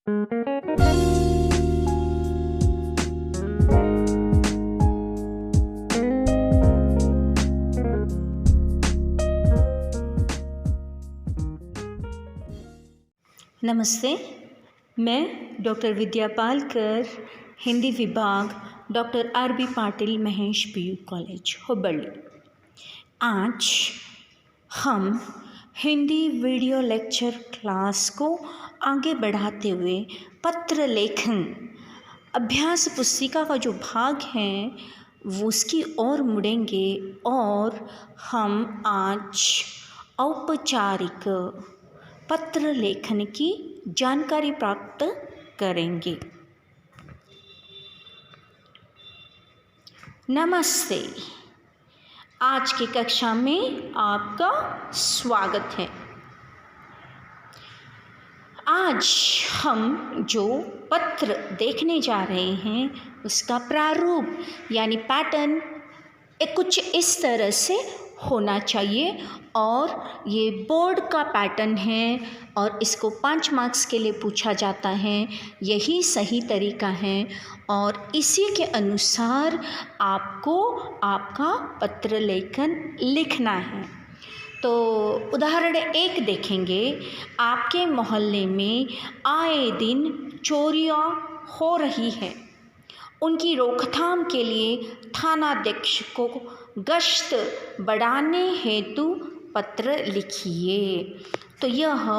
नमस्ते, मैं डॉक्टर विद्या पालकर, हिंदी विभाग, doctor R B. Patil Mahesh PU college Hubli. आज हम हिंदी वीडियो लेक्चर क्लास को आगे बढ़ाते हुए पत्र लेखन अभ्यास पुस्तिका का जो भाग है वो उसकी ओर मुड़ेंगे और हम आज औपचारिक पत्र लेखन की जानकारी प्राप्त करेंगे। नमस्ते, आज की कक्षा में आपका स्वागत है। आज हम जो पत्र देखने जा रहे हैं उसका प्रारूप यानी पैटर्न कुछ इस तरह से होना चाहिए और ये बोर्ड का पैटर्न है और इसको 5 मार्क्स के लिए पूछा जाता है। यही सही तरीका है और इसी के अनुसार आपको आपका पत्र लेखन लिखना है। तो उदाहरण 1 देखेंगे। आपके मोहल्ले में आए दिन चोरियां हो रही हैं, उनकी रोकथाम के लिए थानाध्यक्ष को गश्त बढ़ाने हेतु पत्र लिखिए। तो यह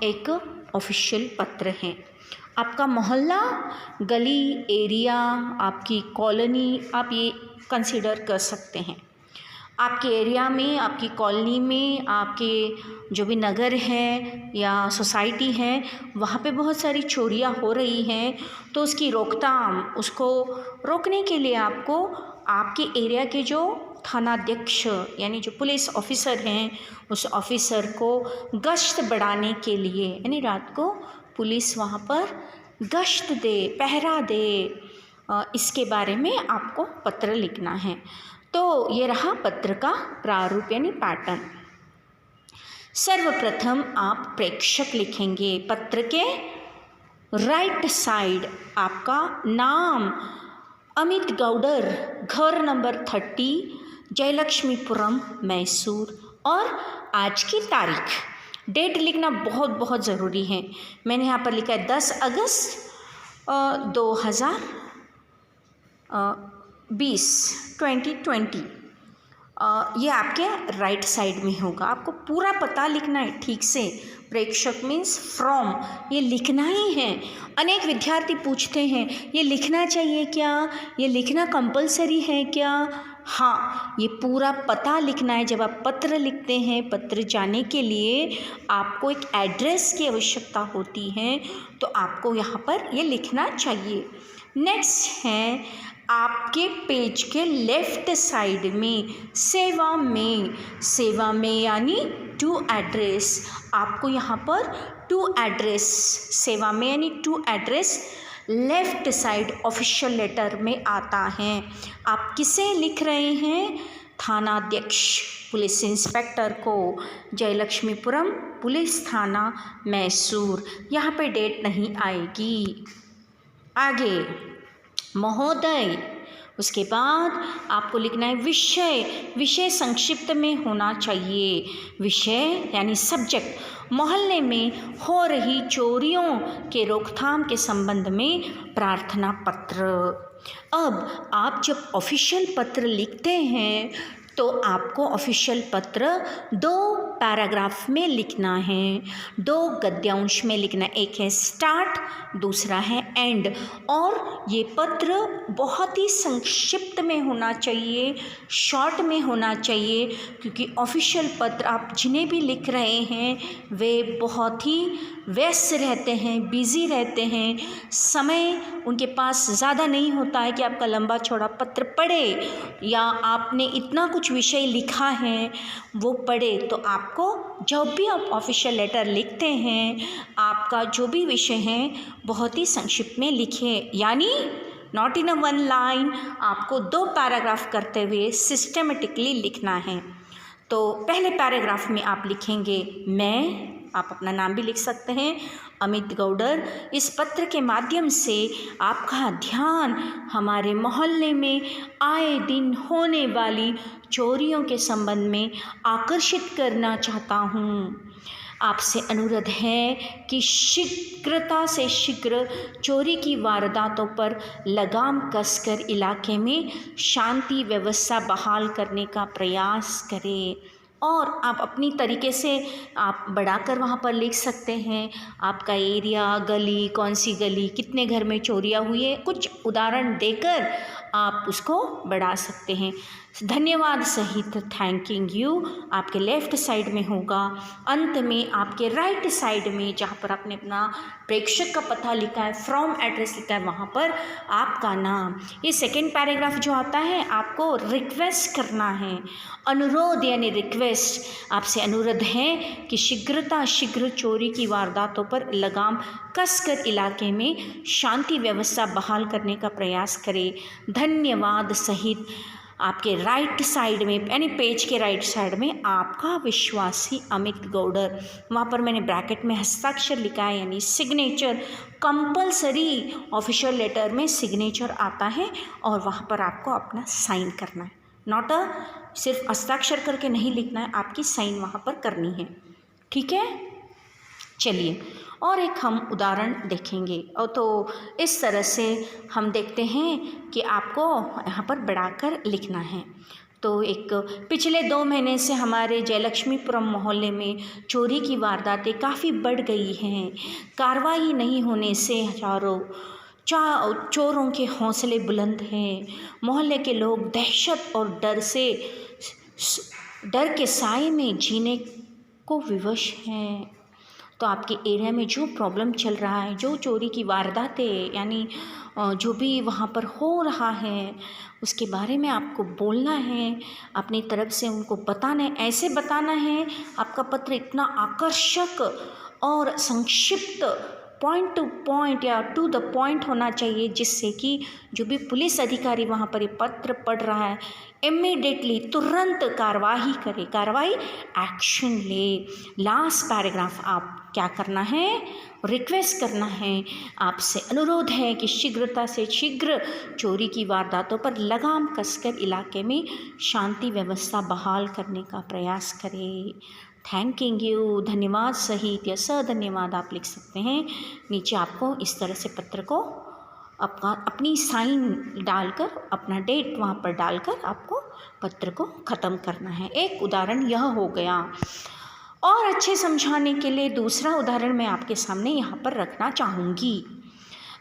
एक ऑफिशियल पत्र है। आपका मोहल्ला, गली, एरिया, आपकी कॉलोनी आप ये कंसीडर कर सकते हैं। आपके एरिया में, आपकी कॉलोनी में, आपके जो भी नगर है या सोसाइटी है वहाँ पे बहुत सारी चोरियाँ हो रही हैं, तो उसकी रोकथाम, उसको रोकने के लिए आपको आपके एरिया के जो थानाध्यक्ष यानी जो पुलिस ऑफिसर हैं उस ऑफिसर को गश्त बढ़ाने के लिए यानी रात को पुलिस वहाँ पर गश्त दे, पहरा दे, इसके बारे में आपको पत्र लिखना है। तो ये रहा पत्र का प्रारूप यानी पैटर्न। सर्वप्रथम आप प्रेक्षक लिखेंगे। पत्र के राइट साइड आपका नाम अमित गौडर, घर नंबर 30, जयलक्ष्मीपुरम, मैसूर और आज की तारीख, डेट लिखना बहुत बहुत ज़रूरी है। मैंने यहाँ पर लिखा है 10 अगस्त 2020। ये आपके राइट साइड में होगा। आपको पूरा पता लिखना है ठीक से। प्रेक्षक मीन्स फ्रॉम, ये लिखना ही है। अनेक विद्यार्थी पूछते हैं ये लिखना चाहिए क्या, ये लिखना कंपलसरी है क्या? हाँ, ये पूरा पता लिखना है। जब आप पत्र लिखते हैं, पत्र जाने के लिए आपको एक एड्रेस की आवश्यकता होती है, तो आपको यहाँ पर ये लिखना चाहिए। नेक्स्ट है आपके पेज के लेफ्ट साइड में सेवा में यानी टू एड्रेस, आपको यहाँ पर टू एड्रेस, सेवा में यानी to address left side official letter में आता है। आप किसे लिख रहे हैं? थानाध्यक्ष, पुलिस इंस्पेक्टर को, जयलक्ष्मीपुरम पुलिस थाना, मैसूर। यहाँ पे डेट नहीं आएगी। आगे महोदय, उसके बाद आपको लिखना है विषय संक्षिप्त में होना चाहिए। विषय यानी सब्जेक्ट, मोहल्ले में हो रही चोरियों के रोकथाम के संबंध में प्रार्थना पत्र। अब आप जब ऑफिशियल पत्र लिखते हैं तो आपको ऑफिशियल पत्र 2 पैराग्राफ में लिखना है, 2 गद्यांश में लिखना है। एक है स्टार्ट, दूसरा है एंड। और ये पत्र बहुत ही संक्षिप्त में होना चाहिए, शॉर्ट में होना चाहिए, क्योंकि ऑफिशियल पत्र आप जिन्हें भी लिख रहे हैं वे बहुत ही व्यस्त रहते हैं, बिज़ी रहते हैं, समय उनके पास ज़्यादा नहीं होता है कि आपका लंबा चौड़ा पत्र पढ़े या आपने इतना कुछ विषय लिखा है वो पढ़े। तो आपको जब भी आप ऑफिशियल लेटर लिखते हैं, आपका जो भी विषय है बहुत ही संक्षिप्त में लिखें, यानी नॉट इन अ 1 लाइन, आपको 2 पैराग्राफ करते हुए सिस्टमेटिकली लिखना है। तो पहले पैराग्राफ में आप लिखेंगे मैं, आप अपना नाम भी लिख सकते हैं, अमित गौडर, इस पत्र के माध्यम से आपका ध्यान हमारे मोहल्ले में आए दिन होने वाली चोरियों के संबंध में आकर्षित करना चाहता हूँ। आपसे अनुरोध है कि शीघ्रता से शीघ्र चोरी की वारदातों पर लगाम कसकर इलाके में शांति व्यवस्था बहाल करने का प्रयास करें। और आप अपनी तरीके से आप बढ़ाकर वहाँ पर लिख सकते हैं, आपका एरिया, गली, कौन सी गली, कितने घर में चोरियाँ हुई है, कुछ उदाहरण देकर आप उसको बढ़ा सकते हैं। धन्यवाद सहित थैंकिंग यू आपके लेफ़्ट साइड में होगा। अंत में आपके राइट साइड में जहाँ पर आपने अपना प्रेषक का पता लिखा है, फ्रॉम एड्रेस लिखा है, वहाँ पर आपका नाम। ये सेकेंड पैराग्राफ जो आता है आपको रिक्वेस्ट करना है, अनुरोध यानी रिक्वेस्ट। आपसे अनुरोध है कि शीघ्र चोरी की वारदातों पर लगाम कसकर इलाके में शांति व्यवस्था बहाल करने का प्रयास करें। धन्यवाद सहित आपके राइट साइड में यानी पेज के राइट साइड में आपका विश्वासी अमित गौडर, वहाँ पर मैंने ब्रैकेट में हस्ताक्षर लिखा है यानी सिग्नेचर। कंपलसरी ऑफिशियल लेटर में सिग्नेचर आता है और वहाँ पर आपको अपना साइन करना है, नॉट सिर्फ हस्ताक्षर करके नहीं लिखना है, आपकी साइन वहाँ पर करनी है। ठीक है, चलिए और एक हम उदाहरण देखेंगे। और तो इस तरह से हम देखते हैं कि आपको यहाँ पर बढ़ाकर लिखना है। तो एक पिछले 2 महीने से हमारे जयलक्ष्मीपुरम मोहल्ले में चोरी की वारदातें काफ़ी बढ़ गई हैं। कार्रवाई नहीं होने से हजारों चोरों के हौसले बुलंद हैं। मोहल्ले के लोग दहशत और डर के साए में जीने को विवश हैं। तो आपके एरिया में जो प्रॉब्लम चल रहा है, जो चोरी की वारदातें यानी जो भी वहाँ पर हो रहा है, उसके बारे में आपको बोलना है, अपनी तरफ से उनको बताना है। ऐसे बताना है, आपका पत्र इतना आकर्षक और संक्षिप्त, पॉइंट टू पॉइंट या टू द पॉइंट होना चाहिए, जिससे कि जो भी पुलिस अधिकारी वहाँ पर ये पत्र पढ़ रहा है इमीडिएटली तुरंत कार्रवाई एक्शन ले। लास्ट पैराग्राफ आप क्या करना है, रिक्वेस्ट करना है, आपसे अनुरोध है कि शीघ्रता से शीघ्र चोरी की वारदातों पर लगाम कसकर इलाके में शांति व्यवस्था बहाल करने का प्रयास करें। थैंकिंग यू, धन्यवाद सहित या सधन्यवाद आप लिख सकते हैं। नीचे आपको इस तरह से पत्र को अपनी साइन डालकर, अपना डेट वहाँ पर डालकर आपको पत्र को ख़त्म करना है। एक उदाहरण यह हो गया। और अच्छे समझाने के लिए दूसरा उदाहरण मैं आपके सामने यहाँ पर रखना चाहूँगी।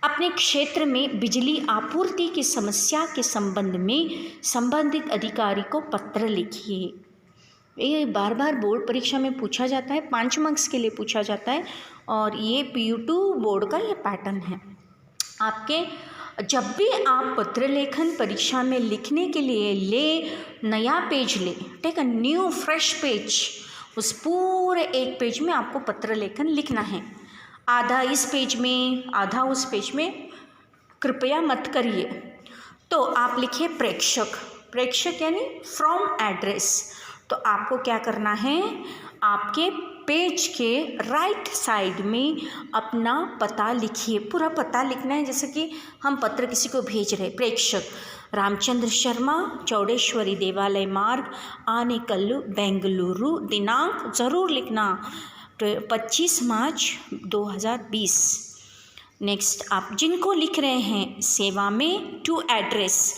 अपने क्षेत्र में बिजली आपूर्ति की समस्या के संबंध में संबंधित अधिकारी को पत्र लिखिए। ये बार बार बोर्ड परीक्षा में पूछा जाता है, 5 मार्क्स के लिए पूछा जाता है और ये PU2 बोर्ड का ये पैटर्न है। आपके जब भी आप पत्र लेखन परीक्षा में लिखने के लिए नया पेज ले, take a new fresh page, उस पूरे एक पेज में आपको पत्र लेखन लिखना है। आधा इस पेज में, आधा उस पेज में कृपया मत करिए। तो आप लिखिए प्रेक्षक यानी फ्रॉम एड्रेस। तो आपको क्या करना है, आपके पेज के राइट साइड में अपना पता लिखिए। पूरा पता लिखना है, जैसे कि हम पत्र किसी को भेज रहे। प्रेक्षक रामचंद्र शर्मा, चौडेश्वरी देवालय मार्ग, आनेकल्लू, बेंगलुरु। दिनांक ज़रूर लिखना 25 मार्च 2020। नेक्स्ट आप जिनको लिख रहे हैं सेवा में, टू एड्रेस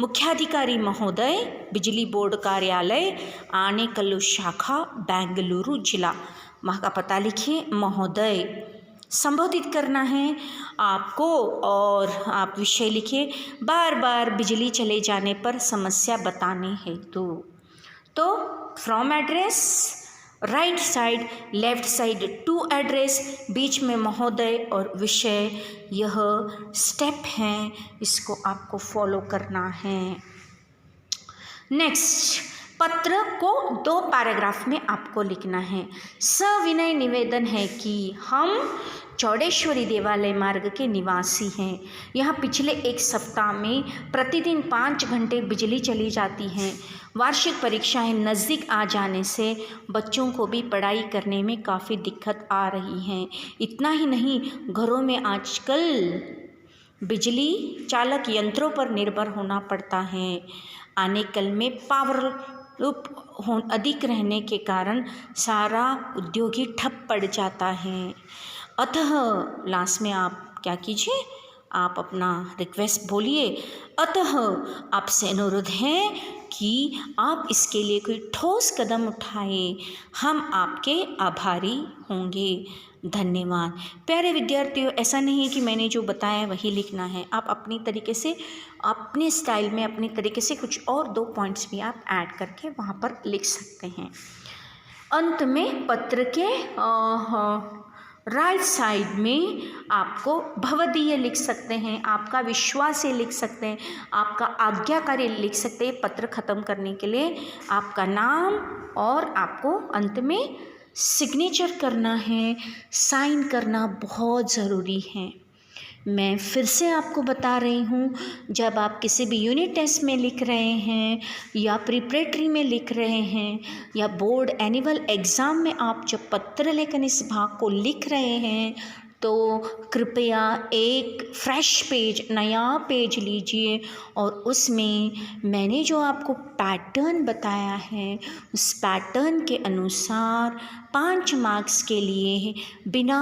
मुख्याधिकारी महोदय, बिजली बोर्ड कार्यालय, आनेकल्लू शाखा, बेंगलुरु जिला, वहाँ का पता लिखिए। महोदय संबोधित करना है आपको और आप विषय लिखिए, बार बार बिजली चले जाने पर समस्या बताने हेतु। तो from address, right side, left side to address, बीच में महोदय और विषय। यह स्टेप हैं, इसको आपको फॉलो करना है। नेक्स्ट, पत्र को 2 पैराग्राफ में आपको लिखना है। सविनय निवेदन है कि हम चौड़ेश्वरी देवालय मार्ग के निवासी हैं। यहाँ पिछले एक सप्ताह में प्रतिदिन 5 घंटे बिजली चली जाती है। वार्षिक परीक्षाएं नज़दीक आ जाने से बच्चों को भी पढ़ाई करने में काफ़ी दिक्कत आ रही है। इतना ही नहीं, घरों में आजकल बिजली चालक यंत्रों पर निर्भर होना पड़ता है। आने कल में पावर अधिक रहने के कारण सारा उद्योग ही ठप पड़ जाता है। अतः लास्ट में आप क्या कीजिए, आप अपना रिक्वेस्ट बोलिए। अतः आपसे अनुरोध है कि आप इसके लिए कोई ठोस कदम उठाएं। हम आपके आभारी होंगे। धन्यवाद। प्यारे विद्यार्थियों, ऐसा नहीं है कि मैंने जो बताया वही लिखना है। आप अपनी तरीके से, अपने स्टाइल में, अपने तरीके से कुछ और 2 पॉइंट्स भी आप ऐड करके वहाँ पर लिख सकते हैं। अंत में पत्र के राइट साइड में आपको भवदीय लिख सकते हैं, आपका विश्वास लिख सकते हैं, आपका आज्ञाकारी लिख सकते हैं। पत्र ख़त्म करने के लिए आपका नाम और आपको अंत में सिग्नेचर करना है, साइन करना बहुत ज़रूरी है। मैं फिर से आपको बता रही हूँ, जब आप किसी भी यूनिट टेस्ट में लिख रहे हैं या प्रिपरेटरी में लिख रहे हैं या बोर्ड एनुअल एग्ज़ाम में आप जब पत्र लेखन इस भाग को लिख रहे हैं, तो कृपया एक फ्रेश पेज, नया पेज लीजिए और उसमें मैंने जो आपको पैटर्न बताया है उस पैटर्न के अनुसार 5 मार्क्स के लिए बिना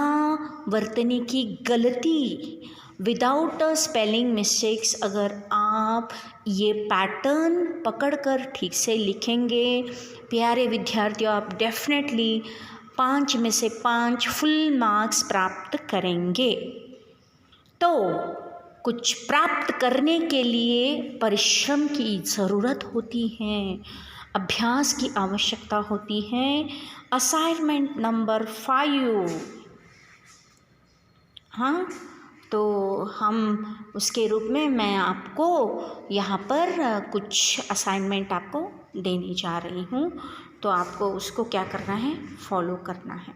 वर्तनी की गलती, विदाउट स्पेलिंग मिस्टेक्स, अगर आप ये पैटर्न पकड़कर ठीक से लिखेंगे, प्यारे विद्यार्थियों, आप डेफिनेटली 5 में से 5 फुल मार्क्स प्राप्त करेंगे। तो कुछ प्राप्त करने के लिए परिश्रम की ज़रूरत होती है, अभ्यास की आवश्यकता होती है। असाइनमेंट नंबर 5, हाँ, तो हम उसके रूप में मैं आपको यहाँ पर कुछ असाइनमेंट आपको देने जा रही हूँ, तो आपको उसको क्या करना है, फॉलो करना है।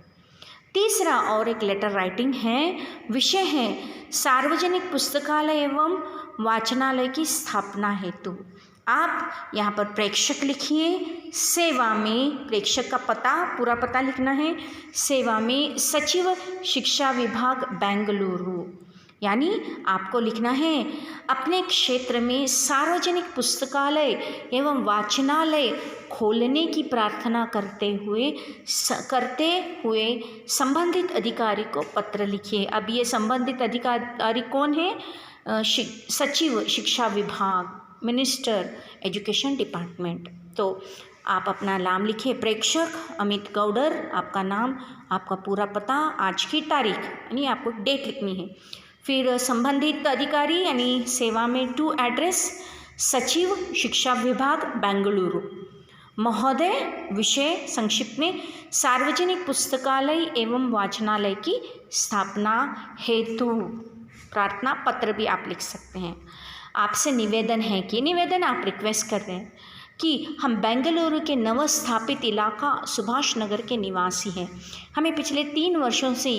तीसरा और एक लेटर राइटिंग है। विषय है सार्वजनिक पुस्तकालय एवं वाचनालय की स्थापना हेतु। आप यहाँ पर प्रेक्षक लिखिए। सेवा में प्रेक्षक का पता, पूरा पता लिखना है। सेवा में सचिव, शिक्षा विभाग, बेंगलुरु। यानी आपको लिखना है अपने क्षेत्र में सार्वजनिक पुस्तकालय एवं वाचनालय खोलने की प्रार्थना करते हुए संबंधित अधिकारी को पत्र लिखिए। अब ये संबंधित अधिकारी कौन है? सचिव, शिक्षा विभाग, मिनिस्टर, एजुकेशन डिपार्टमेंट। तो आप अपना नाम लिखिए। प्रेक्षक अमित गौडर, आपका नाम, आपका पूरा पता, आज की तारीख, यानी आपको डेट लिखनी है। फिर संबंधित अधिकारी यानी सेवा में टू एड्रेस, सचिव, शिक्षा विभाग, बेंगलुरु। महोदय, विषय संक्षिप्त में सार्वजनिक पुस्तकालय एवं वाचनालय की स्थापना हेतु प्रार्थना पत्र भी आप लिख सकते हैं। आपसे निवेदन है कि, निवेदन आप रिक्वेस्ट कर रहे हैं कि हम बेंगलुरु के नवस्थापित इलाका सुभाष नगर के निवासी हैं। हमें पिछले 3 वर्षों से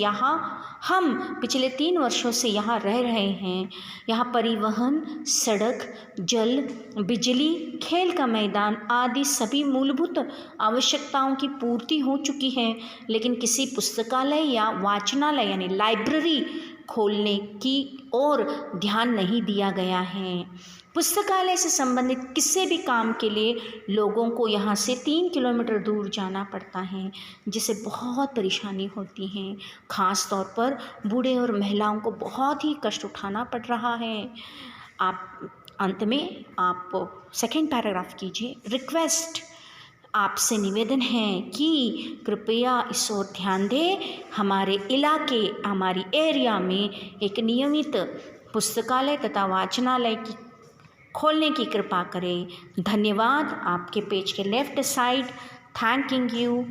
यहाँ रह रहे हैं। यहाँ परिवहन, सड़क, जल, बिजली, खेल का मैदान आदि सभी मूलभूत आवश्यकताओं की पूर्ति हो चुकी है, लेकिन किसी पुस्तकालय या वाचनालय यानी लाइब्रेरी खोलने की ओर ध्यान नहीं दिया गया है। पुस्तकालय से संबंधित किसी भी काम के लिए लोगों को यहाँ से 3 किलोमीटर दूर जाना पड़ता है, जिससे बहुत परेशानी होती है। ख़ास तौर पर बूढ़े और महिलाओं को बहुत ही कष्ट उठाना पड़ रहा है। आप अंत में आप सेकंड पैराग्राफ कीजिए। रिक्वेस्ट, आपसे निवेदन है कि कृपया इस ओर ध्यान दें। हमारे इलाके, हमारी एरिया में एक नियमित पुस्तकालय तथा वाचनालय की खोलने की कृपा करें। धन्यवाद। आपके पेज के left side thanking you,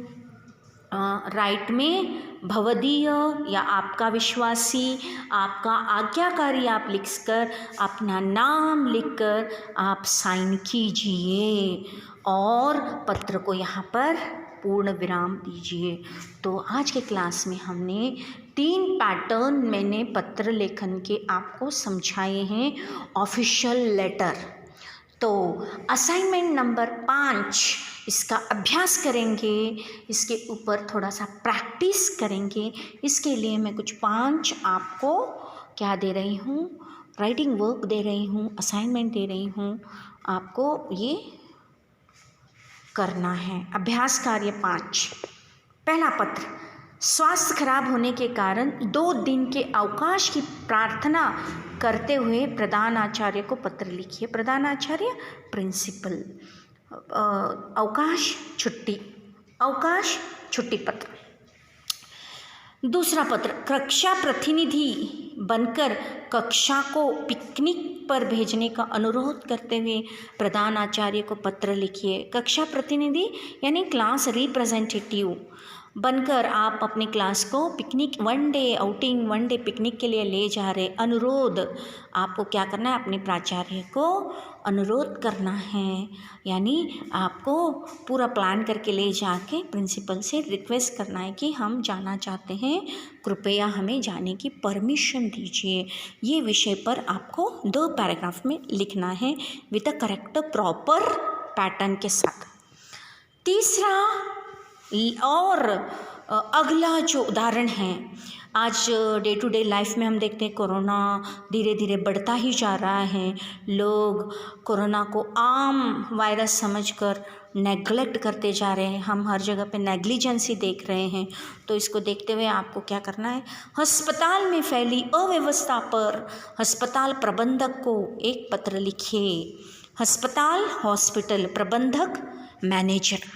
right में भवदीय या आपका विश्वासी, आपका आज्ञाकारी आप लिखकर अपना नाम लिखकर आप साइन कीजिए और पत्र को यहाँ पर पूर्ण विराम दीजिए। तो आज के क्लास में हमने 3 पैटर्न मैंने पत्र लेखन के आपको समझाए हैं ऑफिशियल लेटर। तो असाइनमेंट नंबर 5 इसका अभ्यास करेंगे, इसके ऊपर थोड़ा सा प्रैक्टिस करेंगे। इसके लिए मैं कुछ 5 आपको क्या दे रही हूँ, राइटिंग वर्क दे रही हूँ, असाइनमेंट दे रही हूँ, आपको ये करना है। अभ्यास कार्य 5। पहला पत्र, स्वास्थ्य खराब होने के कारण 2 दिन के अवकाश की प्रार्थना करते हुए प्रधानाचार्य को पत्र लिखिए। प्रधानाचार्य प्रिंसिपल, अवकाश छुट्टी, अवकाश छुट्टी पत्र। दूसरा पत्र, कक्षा प्रतिनिधि बनकर कक्षा को पिकनिक पर भेजने का अनुरोध करते हुए प्रधानाचार्य को पत्र लिखिए। कक्षा प्रतिनिधि यानी क्लास रिप्रेजेंटेटिव बनकर आप अपनी क्लास को picnic, 1 day outing, 1 day picnic के लिए ले जा रहे। अनुरोध, आपको क्या करना है, अपने प्राचार्य को अनुरोध करना है, यानी आपको पूरा प्लान करके ले जाके प्रिंसिपल से रिक्वेस्ट करना है कि हम जाना चाहते हैं, कृपया हमें जाने की परमिशन दीजिए। ये विषय पर आपको 2 पैराग्राफ में लिखना है with a correct proper pattern के साथ। तीसरा और अगला जो उदाहरण है, आज डे टू डे लाइफ में हम देखते हैं कोरोना धीरे धीरे बढ़ता ही जा रहा है। लोग कोरोना को आम वायरस समझकर नेग्लेक्ट करते जा रहे हैं। हम हर जगह पे नेग्लिजेंसी देख रहे हैं। तो इसको देखते हुए आपको क्या करना है, अस्पताल में फैली अव्यवस्था पर अस्पताल प्रबंधक को एक पत्र लिखिए। अस्पताल, हॉस्पिटल प्रबंधक, मैनेजर।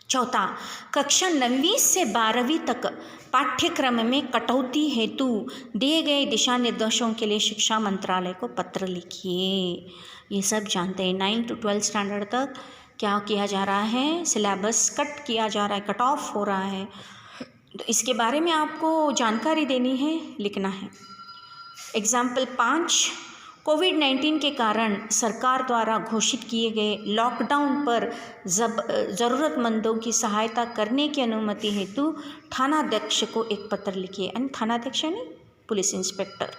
चौथा, कक्षा 9वीं से 12वीं तक पाठ्यक्रम में कटौती हेतु दिए गए दिशा निर्देशों के लिए शिक्षा मंत्रालय को पत्र लिखिए। ये सब जानते हैं, 9 to 12 स्टैंडर्ड तक क्या किया जा रहा है, सिलेबस कट किया जा रहा है, कट ऑफ हो रहा है। तो इसके बारे में आपको जानकारी देनी है, लिखना है। एग्जाम्पल 5, कोविड-19 के कारण सरकार द्वारा घोषित किए गए लॉकडाउन पर ज़रूरतमंदों की सहायता करने की अनुमति हेतु थानाध्यक्ष को एक पत्र लिखिए। यानी थानाध्यक्ष यानी पुलिस इंस्पेक्टर।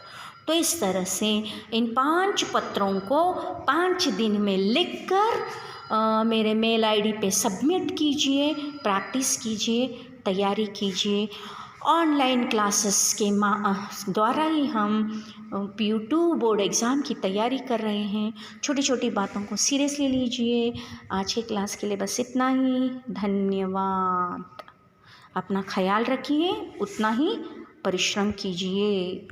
तो इस तरह से इन 5 पत्रों को 5 दिन में लिखकर मेरे मेल आईडी पे सबमिट कीजिए, प्रैक्टिस कीजिए, तैयारी कीजिए। ऑनलाइन क्लासेस के द्वारा ही हम PU2 बोर्ड एग्ज़ाम की तैयारी कर रहे हैं। छोटी छोटी बातों को सीरियसली लीजिए। आज के क्लास के लिए बस इतना ही। धन्यवाद। अपना ख्याल रखिए, उतना ही परिश्रम कीजिए।